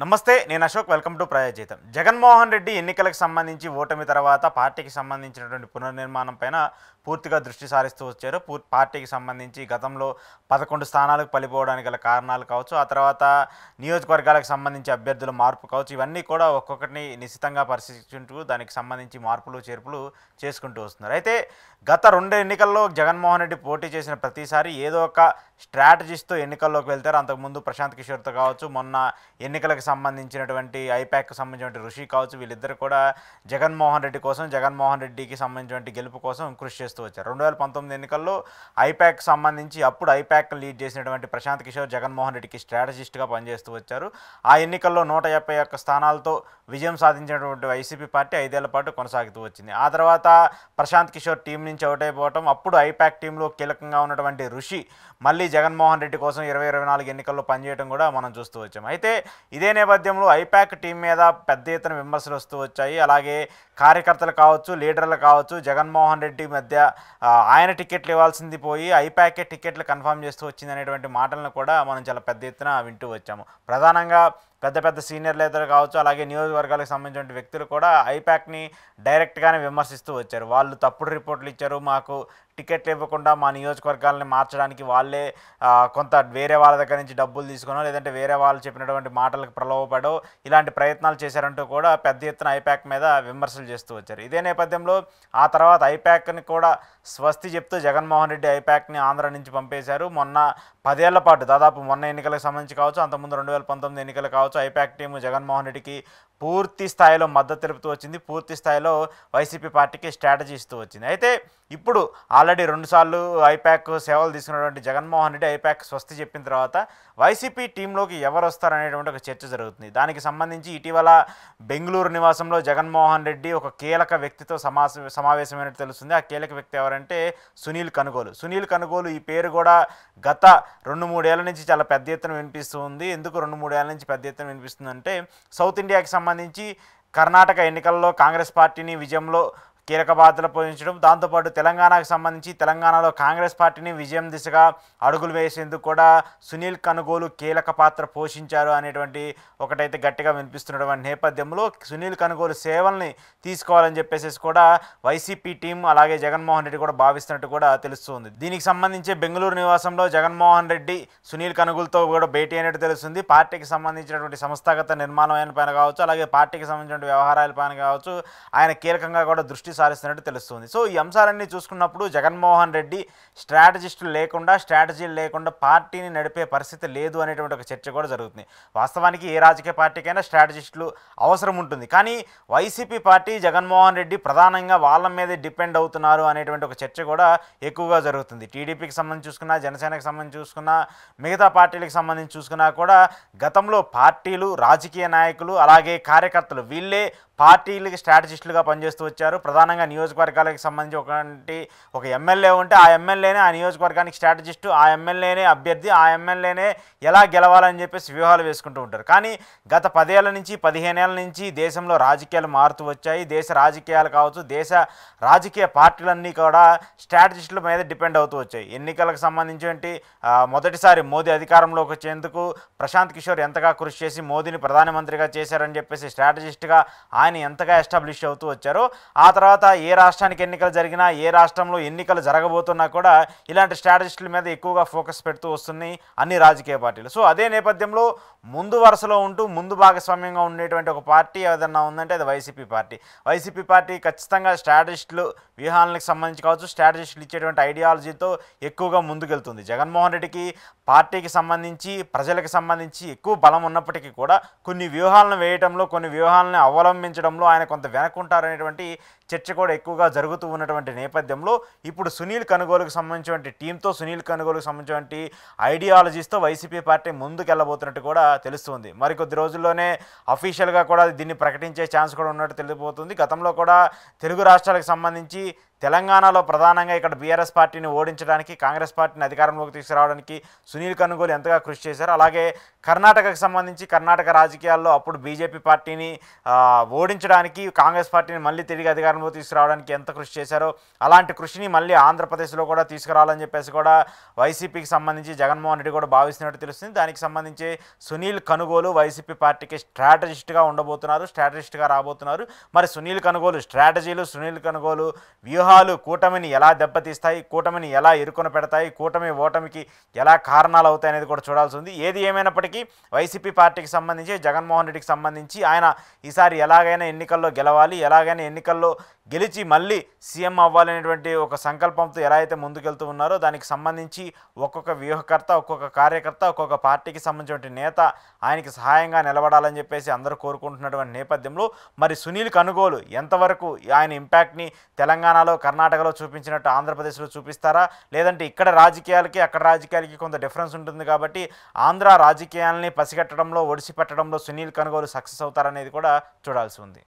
నమస్తే, నేను Ashok. Welcome to Prajajeetham. Jaganmohan Reddy ఎన్నికలకు సంబంధించి ఓటమి తర్వాత పార్టీకి సంబంధించినటువంటి పునర్నిర్మాణం పైన పూర్తిగా దృష్టి సారిస్తూ వచ్చారు. పార్టీకి సంబంధించి గతంలో 11 స్థానాలకు పలిపోవడానికి గల కారణాలు కావచ్చు, ఆ తర్వాత నియోజకవర్గాలకు సంబంధించి అభ్యర్థుల మార్పు కావచ్చు, ఇవన్నీ కూడా ఒక్కొక్కటిని నిశితంగా పరిశీలించుకుంటూ దానికి సంబంధించి మార్పులు చేర్పులు చేసుకుంటూ వస్తున్నారు. అయితే గత 2 ఎన్నికల్లో జగన్మోహన్ రెడ్డి పోటీ చేసిన ప్రతిసారి ఏదో ఒక స్ట్రాటజీస్తో ఎన్నికల్లోకి వెళ్తారు. అంతకుముందు ప్రశాంత్ కిషోర్తో కావచ్చు, మొన్న ఎన్నికలకు సంబంధించినటువంటి ఐపాక్కి సంబంధించినటువంటి ఋషి కావచ్చు, వీళ్ళిద్దరు కూడా జగన్మోహన్ రెడ్డి కోసం, జగన్మోహన్ రెడ్డికి సంబంధించినటువంటి గెలుపు కోసం కృషి చేస్తూ వచ్చారు. 2019 ఎన్నికల్లో ఐపాక్ సంబంధించి అప్పుడు ఐపాక్ లీడ్ చేసినటువంటి ప్రశాంత్ కిషోర్ జగన్మోహన్ రెడ్డికి స్ట్రాటజిస్ట్గా పనిచేస్తూ వచ్చారు. ఆ ఎన్నికల్లో 171 స్థానాలతో విజయం సాధించినటువంటి వైసీపీ పార్టీ 5 ఏళ్ల పాటు కొనసాగుతూ వచ్చింది. ఆ తర్వాత ప్రశాంత్ కిషోర్ టీం నుంచి అవుట్ అయిపోవటం, అప్పుడు ఐపాక్ టీంలో కీలకంగా ఉన్నటువంటి ఋషి మళ్ళీ జగన్మోహన్ రెడ్డి కోసం 2024 ఎన్నికల్లో పనిచేయడం కూడా మనం చూస్తూ వచ్చాం. అయితే ఇదే నేపథ్యంలో ఐపాక్ టీం మీద పెద్ద ఎత్తున విమర్శలు వస్తూ వచ్చాయి. అలాగే కార్యకర్తలు కావచ్చు, లీడర్లు కావచ్చు, జగన్మోహన్ రెడ్డి మధ్య ఆయన టికెట్లు ఇవ్వాల్సింది పోయి ఐపాకే టికెట్లు కన్ఫర్మ్ చేస్తూ వచ్చింది అనేటువంటి మాటలను కూడా మనం చాలా పెద్ద ఎత్తున వింటూ వచ్చాము. ప్రధానంగా పెద్ద పెద్ద సీనియర్ లీడర్లు కావచ్చు, అలాగే నియోజకవర్గాలకు సంబంధించిన వ్యక్తులు కూడా ఐపాక్ని డైరెక్ట్గానే విమర్శిస్తూ వచ్చారు. వాళ్ళు తప్పుడు రిపోర్ట్లు ఇచ్చారు, మాకు టికెట్లు ఇవ్వకుండా మా నియోజకవర్గాలని మార్చడానికి వాళ్ళే కొంత వేరే వాళ్ళ దగ్గర నుంచి డబ్బులు తీసుకునో, లేదంటే వేరే వాళ్ళు చెప్పినటువంటి మాటలకు ప్రలోభపడో ఇలాంటి ప్రయత్నాలు చేశారంటూ కూడా పెద్ద ఎత్తున ఐపాక్ మీద విమర్శలు చేస్తూ వచ్చారు. ఇదే నేపథ్యంలో ఆ తర్వాత ఐపాక్ని కూడా స్వస్తి చెప్తూ జగన్మోహన్ రెడ్డి ఐపాక్ని ఆంధ్ర నుంచి పంపేశారు. మొన్న 10 ఏళ్ల పాటు, దాదాపు మొన్న ఎన్నికలకు సంబంధించి కావచ్చు, అంతకుముందు 2019 ఎన్నికలు కావచ్చు, ఐపాక్ టీము జగన్మోహన్ రెడ్డికి పూర్తి స్థాయిలో మద్దతు తెలుపుతూ వచ్చింది. పూర్తి స్థాయిలో వైసీపీ పార్టీకి స్ట్రాటజీ ఇస్తూ వచ్చింది. అయితే ఇప్పుడు ఆల్రెడీ 2 సార్లు ఐపాక్ సేవలు తీసుకున్నటువంటి జగన్మోహన్ రెడ్డి ఐపాక్ స్వస్తి చెప్పిన తర్వాత వైసీపీ టీంలోకి ఎవరు వస్తారనేటువంటి ఒక చర్చ జరుగుతుంది. దానికి సంబంధించి ఇటీవల బెంగళూరు నివాసంలో జగన్మోహన్ రెడ్డి ఒక కీలక వ్యక్తితో సమావేశమైనట్టు తెలుస్తుంది. ఆ కీలక వ్యక్తి ఎవరంటే సునీల్ కనుగోలు. సునీల్ కనుగోలు ఈ పేరు కూడా గత 2-3 ఏళ్ల నుంచి చాలా పెద్ద ఎత్తున వినిపిస్తూ ఉంది. ఎందుకు 2-3 ఏళ్ల నుంచి పెద్ద ఎత్తున వినిపిస్తుందంటే, సౌత్ ఇండియాకి సంబంధించి కర్ణాటక ఎన్నికల్లో కాంగ్రెస్ పార్టీని విజయంలో కీలక బాధ్యతలు పోషించడం, దాంతోపాటు తెలంగాణకు సంబంధించి తెలంగాణలో కాంగ్రెస్ పార్టీని విజయం దిశగా అడుగులు వేసేందుకు కూడా సునీల్ కనుగోలు కీలక పాత్ర పోషించారు అనేటువంటి ఒకటైతే గట్టిగా వినిపిస్తున్నటువంటి నేపథ్యంలో సునీల్ కనుగోలు సేవల్ని తీసుకోవాలని చెప్పేసి కూడా వైసీపీ టీం అలాగే జగన్మోహన్ రెడ్డి కూడా భావిస్తున్నట్టు కూడా తెలుస్తుంది. దీనికి సంబంధించి బెంగళూరు నివాసంలో జగన్మోహన్ రెడ్డి సునీల్ కనుగోలుతో కూడా భేటీ అయినట్టు తెలుస్తుంది. పార్టీకి సంబంధించినటువంటి సంస్థాగత నిర్మాణం పైన కావచ్చు, అలాగే పార్టీకి సంబంధించిన వ్యవహారాల పైన కావచ్చు, ఆయన కీలకంగా కూడా దృష్టి సారిస్తున్నట్టు తెలుస్తుంది. సో ఈ అంశాలన్నీ చూసుకున్నప్పుడు జగన్మోహన్ రెడ్డి స్ట్రాటజిస్టులు లేకుండా, స్ట్రాటజీలు లేకుండా పార్టీని నడిపే పరిస్థితి లేదు అనేటువంటి ఒక చర్చ కూడా జరుగుతుంది. వాస్తవానికి ఏ రాజకీయ పార్టీకైనా స్ట్రాటజిస్టులు అవసరం ఉంటుంది. కానీ వైసీపీ పార్టీ, జగన్మోహన్ రెడ్డి ప్రధానంగా వాళ్ళ మీదే డిపెండ్ అవుతున్నారు అనేటువంటి ఒక చర్చ కూడా ఎక్కువగా జరుగుతుంది. టీడీపీకి సంబంధించి చూసుకున్నా, జనసేనకి సంబంధించి చూసుకున్నా, మిగతా పార్టీలకు సంబంధించి చూసుకున్నా కూడా గతంలో పార్టీలు, రాజకీయ నాయకులు అలాగే కార్యకర్తలు వీళ్ళే పార్టీలకి స్ట్రాటజిస్టులుగా పనిచేస్తూ వచ్చారు. ప్రధానంగా నియోజకవర్గాలకు సంబంధించి ఒక ఎమ్మెల్యే ఉంటే ఆ ఎమ్మెల్యేనే ఆ నియోజకవర్గానికి స్ట్రాటజిస్టు, ఆ ఎమ్మెల్యేనే అభ్యర్థి, ఆ ఎమ్మెల్యేనే ఎలా గెలవాలని చెప్పేసి వ్యూహాలు వేసుకుంటూ ఉంటారు. కానీ గత 10 ఏళ్ల నుంచి, 15 ఏళ్ల నుంచి దేశంలో రాజకీయాలు మారుతూ వచ్చాయి. దేశ రాజకీయాలు కావచ్చు, దేశ రాజకీయ పార్టీలన్నీ కూడా స్ట్రాటజిస్టుల మీద డిపెండ్ అవుతూ వచ్చాయి. ఎన్నికలకు సంబంధించి మొదటిసారి మోదీ అధికారంలోకి వచ్చేందుకు ప్రశాంత్ కిషోర్ ఎంతగా కృషి చేసి మోదీని ప్రధానమంత్రిగా చేశారని చెప్పేసి స్ట్రాటజిస్ట్గా ఆయన ఎంతగా ఎస్టాబ్లిష్ అవుతూ వచ్చారో, ఆ తర్వాత ఏ రాష్ట్రానికి ఎన్నికలు జరిగినా, ఏ రాష్ట్రంలో ఎన్నికలు జరగబోతున్నా కూడా ఇలాంటి స్ట్రాటజిస్టుల మీద ఎక్కువగా ఫోకస్ పెడుతూ వస్తున్నాయి అన్ని రాజకీయ పార్టీలు. సో అదే నేపథ్యంలో ముందు వరుసలో ఉంటూ ముందు భాగస్వామ్యంగా ఉండేటువంటి ఒక పార్టీ ఏదన్నా ఉందంటే అది వైసీపీ పార్టీ. వైసీపీ పార్టీ ఖచ్చితంగా స్ట్రాటజిస్టులు వ్యూహాలకు సంబంధించి కావచ్చు, స్ట్రాటజిస్టులు ఇచ్చేటువంటి ఐడియాలజీతో ఎక్కువగా ముందుకెళ్తుంది. జగన్మోహన్ రెడ్డికి పార్టీకి సంబంధించి, ప్రజలకు సంబంధించి ఎక్కువ బలం ఉన్నప్పటికీ కూడా కొన్ని వ్యూహాలను వేయడంలో, కొన్ని వ్యూహాలను అవలంబించడంలో ఆయన కొంత వెనకుంటారనేటువంటి చర్చ కూడా ఎక్కువగా జరుగుతూ ఉన్నటువంటి నేపథ్యంలో ఇప్పుడు సునీల్ కనుగోలుకు సంబంధించినటువంటి టీంతో, సునీల్ కనుగోలుకు సంబంధించినటువంటి ఐడియాలజీస్తో వైసీపీ పార్టీ ముందుకెళ్ళబోతున్నట్టు కూడా తెలుస్తుంది. మరికొద్ది రోజుల్లోనే అఫీషియల్గా కూడా దీన్ని ప్రకటించే ఛాన్స్ కూడా ఉన్నట్టు తెలియబోతుంది. గతంలో కూడా తెలుగు రాష్ట్రాలకు సంబంధించి తెలంగాణలో ప్రధానంగా ఇక్కడ బీఆర్ఎస్ పార్టీని ఓడించడానికి, కాంగ్రెస్ పార్టీని అధికారంలోకి తీసుకురావడానికి సునీల్ కనుగోలు ఎంతగా కృషి చేశారు. అలాగే కర్ణాటకకు సంబంధించి కర్ణాటక రాజకీయాల్లో అప్పుడు బీజేపీ పార్టీని ఓడించడానికి, కాంగ్రెస్ పార్టీని మళ్ళీ తిరిగి అధికారంలోకి తీసుకురావడానికి ఎంత కృషి చేశారో అలాంటి కృషిని మళ్ళీ ఆంధ్రప్రదేశ్లో కూడా తీసుకురావాలని చెప్పేసి కూడా వైసీపీకి సంబంధించి జగన్మోహన్ రెడ్డి కూడా భావిస్తున్నట్టు తెలుస్తుంది. దానికి సంబంధించి సునీల్ కనుగోలు వైసీపీ పార్టీకి స్ట్రాటజిస్ట్గా ఉండబోతున్నారు, స్ట్రాటజిస్ట్గా రాబోతున్నారు. మరి సునీల్ కనుగోలు స్ట్రాటజీలు, సునీల్ కనుగోలు వ్యూహాలు కూటమిని ఎలా దెబ్బతీస్తాయి, కూటమిని ఎలా ఇరుకున పెడతాయి, కూటమి ఓటమికి ఎలా కారణాలు అవుతాయి అనేది కూడా చూడాల్సి ఉంది. ఏది ఏమైనప్పటికీ వైసీపీ పార్టీకి సంబంధించి, జగన్మోహన్ రెడ్డికి సంబంధించి ఆయన ఈసారి ఎలాగైనా ఎన్నికల్లో గెలవాలి, ఎలాగైనా ఎన్నికల్లో గెలిచి మళ్ళీ సీఎం అవ్వాలనేటువంటి ఒక సంకల్పంతో ఎలా అయితే ముందుకెళ్తూ ఉన్నారో దానికి సంబంధించి ఒక్కొక్క వ్యూహకర్త, ఒక్కొక్క కార్యకర్త, ఒక్కొక్క పార్టీకి సంబంధించిన నేత ఆయనకి సహాయంగా నిలబడాలని చెప్పేసి అందరూ కోరుకుంటున్నటువంటి నేపథ్యంలో మరి సునీల్ కనుగోలు ఎంతవరకు ఆయన ఇంపాక్ట్ని తెలంగాణలో, కర్ణాటకలో చూపించినట్టు ఆంధ్రప్రదేశ్లో చూపిస్తారా, లేదంటే ఇక్కడ రాజకీయాలకి అక్కడ రాజకీయాలకి కొంత డిఫరెన్స్ ఉంటుంది కాబట్టి ఆంధ్ర రాజకీయాలని పసిగట్టడంలో, ఒడిసి పెట్టడంలో సునీల్ కనుగోలు సక్సెస్ అవుతారనేది కూడా చూడాల్సి ఉంది.